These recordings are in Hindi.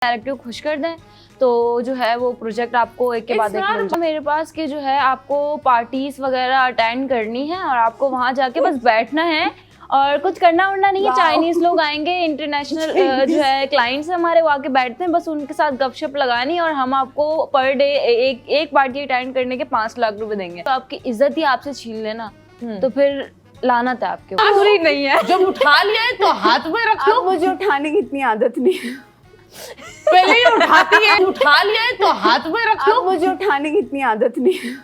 डायरेक्टिव खुश कर दें तो जो है वो प्रोजेक्ट आपको एक के बाद एक मिल जाए। मेरे पास कि जो है आपको पार्टीज वगैरह अटेंड करनी है और आपको वहाँ जाके बस बैठना है और कुछ करना वरना नहीं है। चाइनीज लोग आएंगे, इंटरनेशनल जो है क्लाइंट्स हमारे वो आके बैठते हैं, बस उनके साथ गपशप लगानी और हम आपको पर डे एक पार्टी अटेंड करने के 5 लाख रुपए देंगे। तो आपकी इज्जत ही आपसे छीन लेना तो फिर लानत है आपके ऊपर। बुरी नहीं है, जब उठा लिया है तो हाथ में रख लो। मुझे उठाने की इतनी आदत नहीं है। पहले ही उठाती है, उठा लिया है तो हाथ में रख लो। मुझे उठाने की इतनी आदत नहीं है।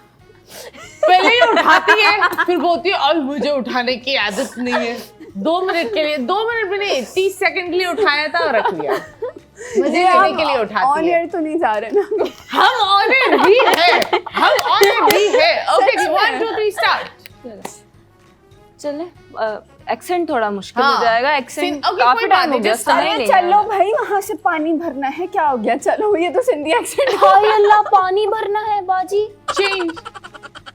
पहले ही उठाती है फिर बोलती है और मुझे उठाने की आदत नहीं है। 2 मिनट के लिए, 2 मिनट भी नहीं, 30 सेकंड के लिए उठाया था और रख लिया। मुझे लेने के लिए उठाती है। ऑन एयर तो नहीं जा रहे ना? हम ऑन एयर भी है, हम ऑन एयर भी है। Okay 1 2 3 start. चले एक्सेंट थोड़ा मुश्किल हो जाएगा। एक्सेंट okay, काफी टाइम हो गया। अरे चलो भाई, वहाँ से पानी भरना है, क्या हो गया? चलो, ये तो सिंधी एक्सेंट। हाय अल्लाह, पानी भरना है बाजी। चेंज।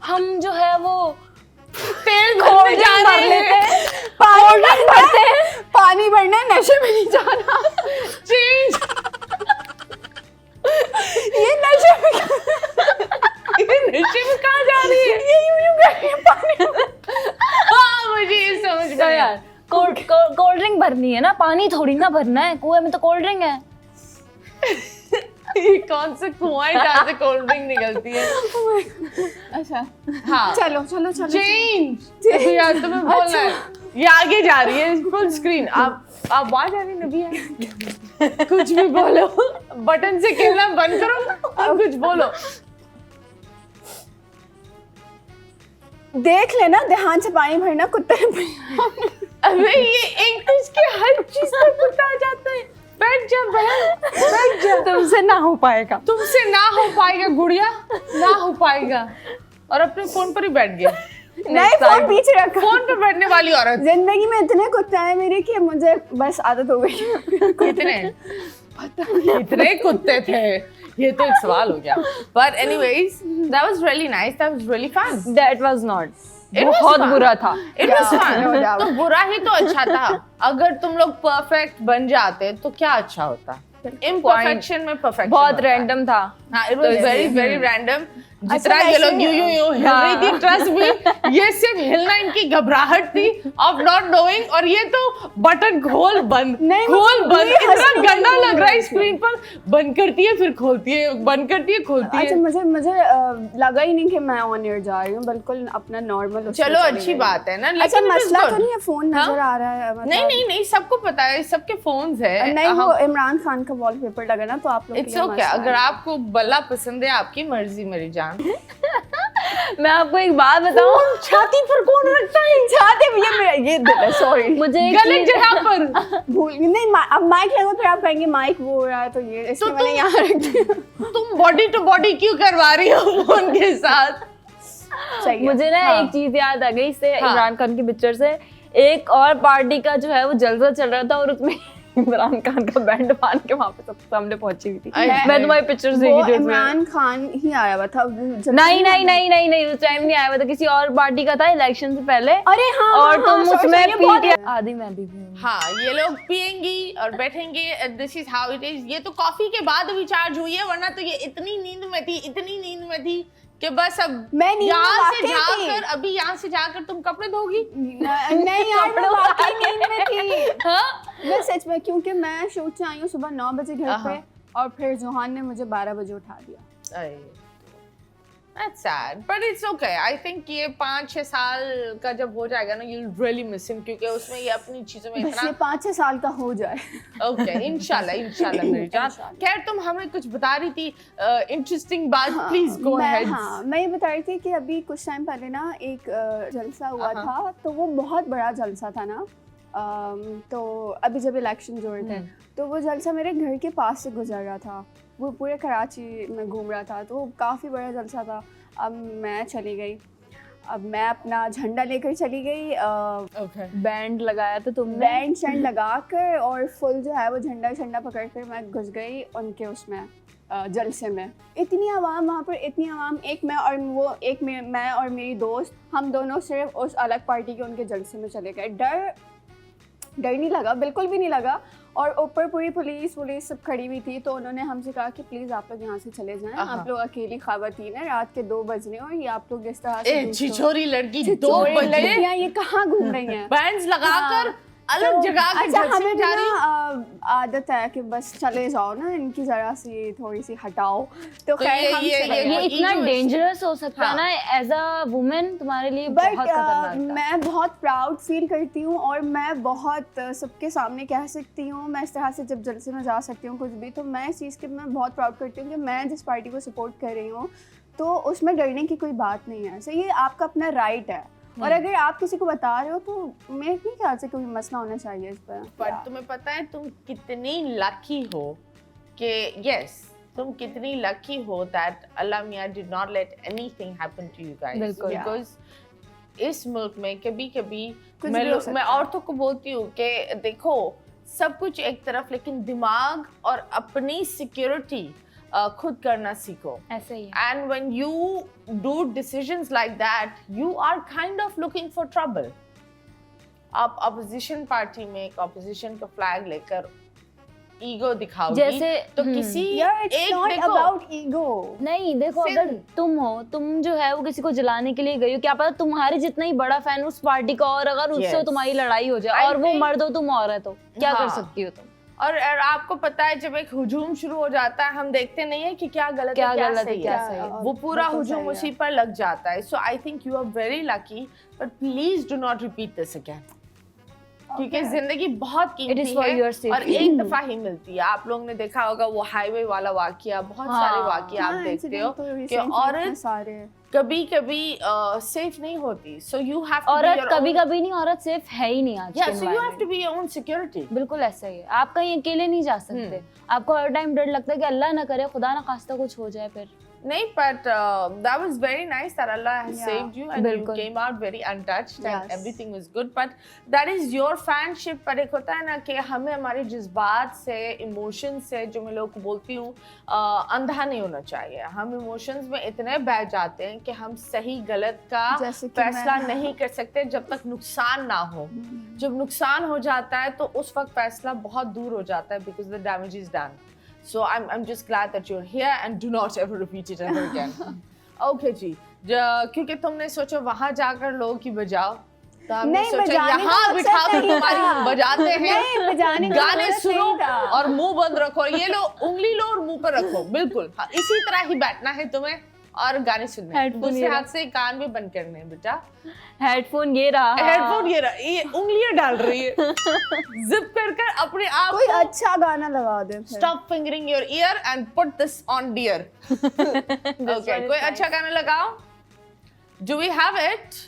हम जो है वो तेल भरने जा रहे हैं। पानी भरना है, नशे में नहीं जाना। चेंज। ये नशे में कहाँ जा रही है? ये यूं कर रही है पानी। हाँ मुझे ये समझ गया यार। कोल्ड ड्रिंक भरनी है ना, पानी थोड़ी ना भरना है। कुएं में तो कोल्ड ड्रिंक है। ये कौन सा कुआं है जहाँ से कोल्ड ड्रिंक निकलती है? अच्छा हाँ चलो चलो चलो। चेंज। अभी यार तुम्हें बोलना है। ये आगे जा रही है फुल स्क्रीन। आप वहाँ जा रही नबी है। कुछ भी बोलो, बटन से खेलना बंद करो और कुछ बोलो। देख लेना, ध्यान से पानी भरना, कुत्ते अबे ये इंग्लिश के हर चीज में कुत्ता आ जाता है। बैठ जा बहन, बैठ जा। तुमसे ना हो पाएगा। तुमसे ना हो पाएगा गुड़िया, ना हो पाएगा। और अपने फोन पर ही बैठ गया। नहीं, फोन पीछे रखा। फोन पे बैठने वाली औरत। जिंदगी में इतने कुत्ते हैं मेरे कि मुझे बस आदत हो गई। इतने कुत्ते थे, ये तो एक सवाल हो गया। But anyways, that was really nice. That was really fun. That was not. It was बहुत fun. बुरा था। It was fun. No doubt. तो बुरा ही तो अच्छा था। अगर तुम लोग परफेक्ट बन जाते तो क्या अच्छा होता? Imperfection में perfection बहुत होता है। रैंडम था। हाँ, it was very random. जितना अच्छा, ये लोग वैसे- यूं हिल रही थी, ट्रस्ट मी, ये सिर्फ हिलना इनकी घबराहट थी of not knowing। और ये तो बटन खोल बंद, नहीं, खोल बंद, मुझे इतना हंसी गंदा नहीं लग रहा है आई स्क्रीन पर। बंद करती है फिर खोलती है, बंद करती है खोलती अच्छा, है। मुझे लगा ही नहीं कि मैं ऑन एयर जा रही हूँ, बिल्कुल अपना नॉर्मल। चलो अच्छी बात है ना। अच्छा, लेकिन it was मसला good। तो नहीं है, फोन नजर आ रहा है? मतलब नहीं सबको पता है, सबके फोन्स है। नहीं, वो इमरान खान का वॉलपेपर लगा ना, तो आप लोग इट्स ओके। अगर आपको बल्ला पसंद है, आपकी मर्जी मेरी जान। मैं आपको एक बात बताऊं, छाती पर कौन रखता है? छाती पे ये सॉरी, मुझे एक गलत चीज- जगह पर। भूल नहीं। अब माइक लगा, फिर आप कहेंगे माइक वो हो रहा है, तो ये इसलिए मैंने यहाँ रख दिया। तुम बॉडी टू बॉडी क्यों करवा रही हो फोन के साथ? सही है। मुझे ना हाँ। एक चीज याद आ गई इससे, हाँ। इमरान खान की पिक्चर से। एक और पार्टी का जो है वो जलसा चल रहा था और उसमें इमरान खान का बैंड बांध के वहां पे सबके सामने पहुंची हुई थी। मैं तुम्हारी पिक्चर्स वो देखी थी उसमें। इमरान खान ही आया हुआ था जब- नहीं उस टाइम नहीं आया हुआ था, किसी और पार्टी का था इलेक्शन से पहले। अरे हाँ, और हाँ, तुम हाँ, उसमें sorry, ये बहुत- पीटी आदि मैं भी हूँ। हाँ, ये लोग पियेंगी और बैठेंगे। This is how it is. ये तो कॉफी के बाद अभी चार्ज हुई है, वरना तो ये इतनी नींद में थी कि बस अब मैं नींद में यहाँ से वाकई थी। जाकर, अभी यहाँ से जाकर तुम कपड़े धोगी। नहीं यार, मैं वाकई नींद में थी। हाँ? मैं सच में, क्योंकि मैं शूट से आई हूँ सुबह 9 बजे घर पे, और फिर जोहान ने मुझे 12 बजे उठा दिया। That's sad, but it's okay. I think ये 5-6 साल का जब हो जाएगा ना, you'll really miss him, क्योंकि उसमें ये अपनी चीजों में बस ये इतना 5-6 साल का हो जाए। okay, इंशाल्लाह मेरी जान। खैर तुम हमें कुछ बता रही थी इंटरेस्टिंग बात। Please go ahead. हाँ, मैं ये बता रही थी कि अभी कुछ टाइम पहले ना एक जलसा हुआ था, तो वो बहुत बड़ा जलसा था ना। तो अभी जब इलेक्शन जो थे, तो वो जलसा मेरे घर के पास से गुजर रहा था। वो पूरे कराची में घूम रहा था, तो काफ़ी बड़ा जलसा था। अब मैं चली गई, अब मैं अपना झंडा लेकर चली गई, Okay. बैंड लगाया था तुमने? बैंड शैंड लगा कर और फुल जो है वो झंडा पकड़ कर मैं घुस गई उनके उसमें जलसे में। इतनी आवाम वहाँ पर, इतनी आवाम। मैं और मेरी दोस्त, हम दोनों सिर्फ उस अलग पार्टी के उनके जलसे में चले गए। डर नहीं लगा, बिल्कुल भी नहीं लगा। और ऊपर पूरी पुलिस सब खड़ी हुई थी, तो उन्होंने हमसे कहा कि प्लीज आप लोग यहाँ से चले जाएं, आप लोग अकेली खवातीन हैं, रात के 2 बज रहे हो, ये आप लोग इस तरह से छिछोरी लड़की 2 छिछोरी बजे लड़कियां ये कहाँ घूम रही हैं। बैंड्स लगाकर अलग तो जगह के अच्छा, हमें भी जा रही ना आदत है कि बस चले जाओ ना, इनकी जरा सी थोड़ी सी हटाओ, तो खैर हम चले ये गए। इतना ego is- डेंजरस हो सकता है हाँ। ना एज अ वुमेन तुम्हारे लिए बट बहुत खतरनाक था। मैं बहुत प्राउड फील करती हूँ और मैं बहुत सबके सामने कह सकती हूँ, मैं इस तरह से जब जलसे में जा सकती हूँ कुछ भी, तो मैं इस चीज़ की मैं बहुत प्राउड करती हूँ कि मैं जिस पार्टी को सपोर्ट कर रही हूँ तो उसमें डरने की कोई बात नहीं है। सो ये आपका अपना राइट है, और अगर आप किसी को बता रहे हो तो मेरे नहीं ख्याल से कोई मसला होना चाहिए इस पर। तुम्हें पता है तुम कितनी लकी हो कि यस तुम कितनी लकी हो दैट अल्लाह मियां did not let anything happen to you guys, बिल्कुल। बिकॉज़ इस मुल्क में कभी कभी कुछ भी हो सकता मैं है। औरतों को बोलती हूँ कि देखो सब कुछ एक तरफ, लेकिन दिमाग और अपनी सिक्योरिटी खुद करना सीखो। ऐसे ही है। And when you do decisions like that, you are kind of looking for trouble. आप opposition party में एक opposition का flag लेकर ईगो दिखाओगी जैसे- तो किसी यार इट्स एक नॉट देखो अबाउट ईगो। नहीं देखो, Sin- अगर तुम हो, तुम जो है वो किसी को जलाने के लिए गई हो, क्या पता तुम्हारे जितना ही बड़ा फैन उस पार्टी का, और अगर उससे Yes. तुम्हारी लड़ाई हो जाए I और वो think- मर्द हो तुम औरत हो, क्या कर हाँ। सकती हो तुम? और आपको पता है जब एक हुजूम शुरू हो जाता है हम देखते नहीं है कि क्या गलत क्या है क्या गलत है, सही क्या है, सही है। वो पूरा बिल्कुल हुजूम सही है। उसी पर लग जाता है। So I think you are very lucky, but please do not repeat this again, क्योंकि जिंदगी बहुत कीमती It is for है your safety. और एक दफा ही मिलती है। आप लोगों ने देखा होगा वो हाईवे वाला वाकया, बहुत सारे हाँ। वाकये आप हाँ, देखते हो incident तो कि recently इतने औरत सारे कभी कभी सेफ नहीं होती। सो यू हैव टू औरत कभी कभी नहीं, औरत सेफ है ही नहीं आज के so you have environment to में। Be your own security. बिल्कुल ऐसा ही है, आप कहीं अकेले नहीं जा सकते। आपको हर टाइम डर लगता है कि अल्लाह ना करे, खुदा ना खास्ता कुछ हो जाए फिर। नहीं, but that was very nice that Allah has Yeah. saved you and you बिल्कुल। came out very untouched and Yes. everything was good. But that is your fanship. पर एक होता है ना कि हमें हमारे जज्बात से, इमोशंस से, जो मैं लोगों को बोलती हूँ, अंधा नहीं होना चाहिए। हम इमोशंस में इतने बह जाते हैं कि हम सही गलत का जैसे कि फैसला मैं- नहीं कर सकते जब तक नुकसान ना हो। जब नुकसान हो जाता है तो उस वक्त फैसला बहुत दूर हो जाता है, because the damage is done. So I'm just glad that you're here and do not ever repeat it ever again. Okay जी, क्योंकि तुमने सोचा वहाँ जाकर लोगों की बजाओ, तो हमने नहीं, सोचा बजाने का यहाँ मकसद बिठा कर नहीं तुम्हारी था। हम बजाते हैं, नहीं, बजाने का गाने मकसद सुनो नहीं था। और मुंह बंद रखो। ये लो उंगली लो और मुंह पर रखो, बिल्कुल हाँ, इसी तरह ही बैठना है तुम्हें और गाने सुनने हैं। Headphone दूसरे ये हाथ से कान भी बंद करने हैं बेटा। हेडफोन ये रहा, हेडफोन ये उंगलियां डाल रही है जिप कर अपने आप कोई को अच्छा गाना लगा दे फिर। Stop fingering your ear and put this on dear. Okay, one is कोई अच्छा गाना लगाओ. Do we have it?